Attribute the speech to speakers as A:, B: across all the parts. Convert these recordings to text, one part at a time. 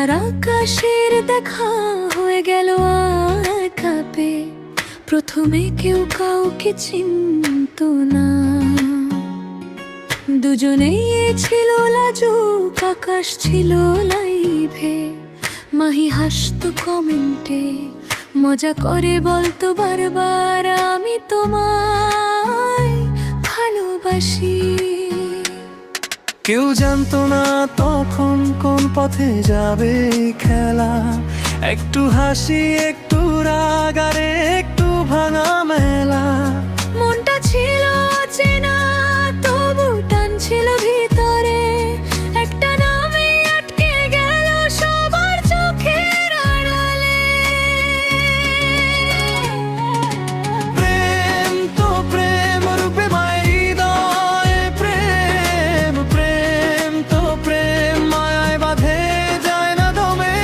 A: আর আকাশের দেখা হয়ে গেল কাপে। প্রথমে কেউ কাউকে চিনত না, দুজনেই ছিল লাজুক, আকাশ ছিল লাইভে। মাহি হাসতো কমেন্টে, মজা করে বলতো বারবার আমি তোমায় ভালোবাসি।
B: কেউ জানতো না তখন কোন পথে যাবে খেলা। একটু হাসি, একটু রাগ, আর একটু ভাঙা মেলা।
A: মনটা ছিল চেনা, তবু টান ছিল ভিতরে। একটা নামে আটকে গেল সবার চোখের আড়ালে।
B: প্রেম তো প্রেম রূপে মায়ের হৃদয়ে। প্রেম প্রেম তো প্রেম মায়ায় বাঁধে যায় না দমে।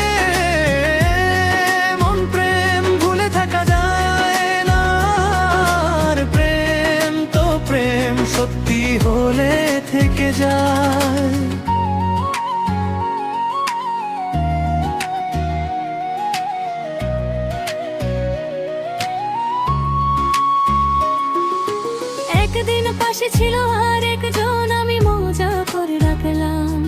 B: মন প্রেম ভুলে থাকা যায় না। আর প্রেম তো প্রেম সত্যি হলে থেকে যায়।
A: একদিন পাশে ছিল আর একজন, আমি মজা করে রাখলাম।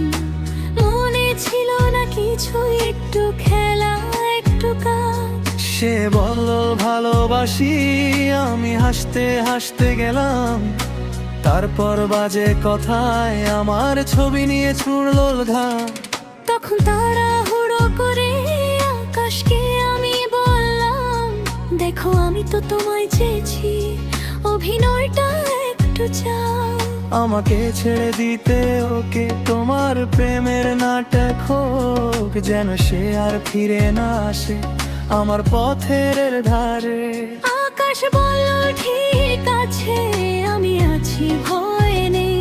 A: মনে ছিল না কিছু, একটু খেলা একটু কাজ।
B: সে বলল ভালোবাসি, আমি হাসতে হাসতে গেলাম। তারপর বাজে কথায় আমার ছবি নিয়ে ছুড়ল ঘাম।
A: তখন তাড়াহুড়ো করে আকাশকে আমি বললাম, দেখো আমি তো তোমায় চেয়েছি, অভিনয়টা একটু চাও।
B: আমাকে ছেড়ে দিতে ওকে, তোমার প্রেমের নাটক হোক, যেন সে আর ফিরে না আসে আমার পথের ধারে।
A: আকাশ বলল ঠিক আছে, আমি আছি, ভয় নেই।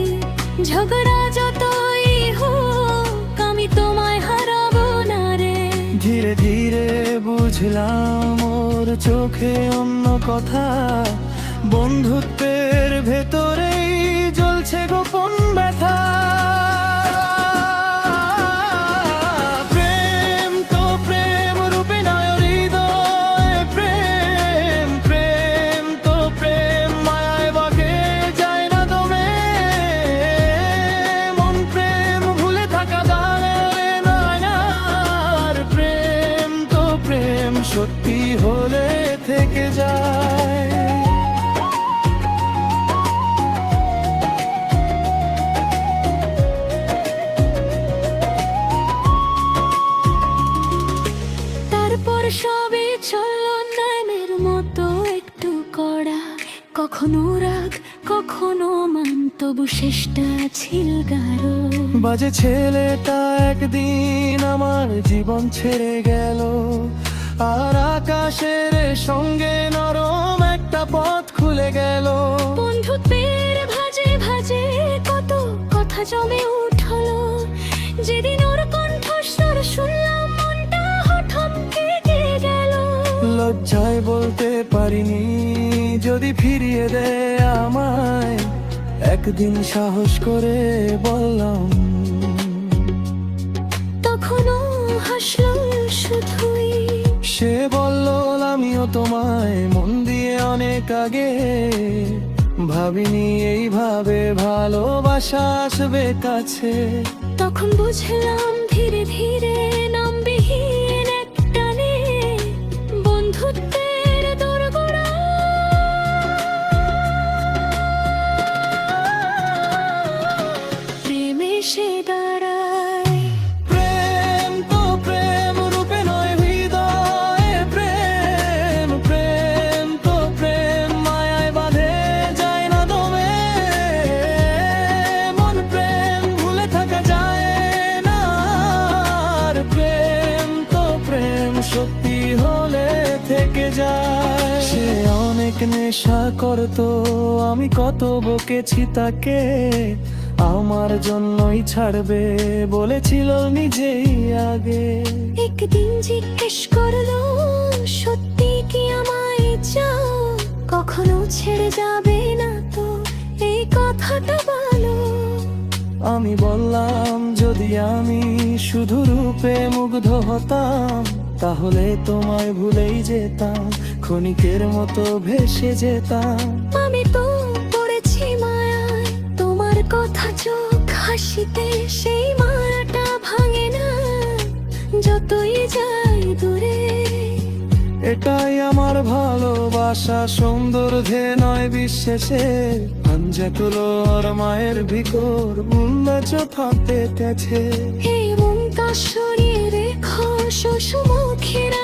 A: ঝগড়া যতই হোক, আমি তোমায় হারাবো না রে।
B: ধীরে ধীরে বুঝলাম ওর চোখে অন্য কথা। বন্ধুত্বের ভেতরেই জ্বলছে গোপন ব্যথা। প্রেম তো প্রেম রূপে নয় হৃদয়ে। প্রেম প্রেম তো প্রেম মায়ায় বাঁধে যায় না দমে। মন প্রেম ভুলে থাকা যায় না। আর প্রেম তো প্রেম সত্যি হলে থেকে যায়।
A: তারপর সবে চলল নামের মতো একটু কড়া। কখনো রাগ, কখনো মান, তবু শেষটা ছিল গাঢ়।
B: বাজে ছেলেটা একদিন আমার জীবন ছেড়ে গেল। আর আকাশের সঙ্গে নরম একটা পথ খুলে গেল।
A: বন্ধুত্বের ভাজে ভাজে কত কথা জমে উঠলো। যেদিন ওর কণ্ঠস্বর শুনলাম, মনটা হঠাৎ কেঁদে গেল।
B: লজ্জায় বলতে পারিনি, যদি ফিরিয়ে দেয় আমায়। একদিন সাহস করে বললাম।
A: তখনও হাসলো শুধুই।
B: সে বলল আমিও তোমায় মন দিয়ে অনেক আগে ভাবিনি এইভাবে ভালোবাসা আসবে কাছে।
A: তখন বুঝলাম ধীরে ধীরে নামবিহীন এক টানে বন্ধুত্বের দোরগোড়া। প্রেমে সে দাঁড়ায়।
B: প্রেম তো প্রেম রূপে নয় হৃদয়ে। প্রেম প্রেম তো প্রেম মায়ায় বাঁধে যায় না দমে। মন প্রেম ভুলে থাকা যায় না। আর প্রেম তো প্রেম সত্যি হলে থেকে যায়। সে অনেক নেশা করতো, আমি কত বকেছি তাকে। আমার জন্যই ছাড়বে বলেছিল নিজেই আগে।
A: একদিন জিজ্ঞেস করলো, সত্যি কি আমায় চাও? কখনো ছেড়ে যাবে না তো, এই কথাটা বলো।
B: আমি বললাম যদি আমি শুধু রূপে মুগ্ধ হতাম, তাহলে তোমায় ভুলেই যেতাম, ক্ষণিকের মতো ভেসে যেতাম।
A: আমি তো পড়েছি মায়ায়, তোমার কথা চোখ হাসিতে সেই মায়াটা ভাঙে না, যতই যাই দূরে।
B: এটাই আমার ভালোবাসা, সুন্দর ধে নয় বিশ্বাসে, আঞ্জাকুলো আর মায়ের ভিকর উল্লাচ ফাঁপতে গেছে।
A: এই মনটা সরিয়ে রেখো, শশুমুখেরা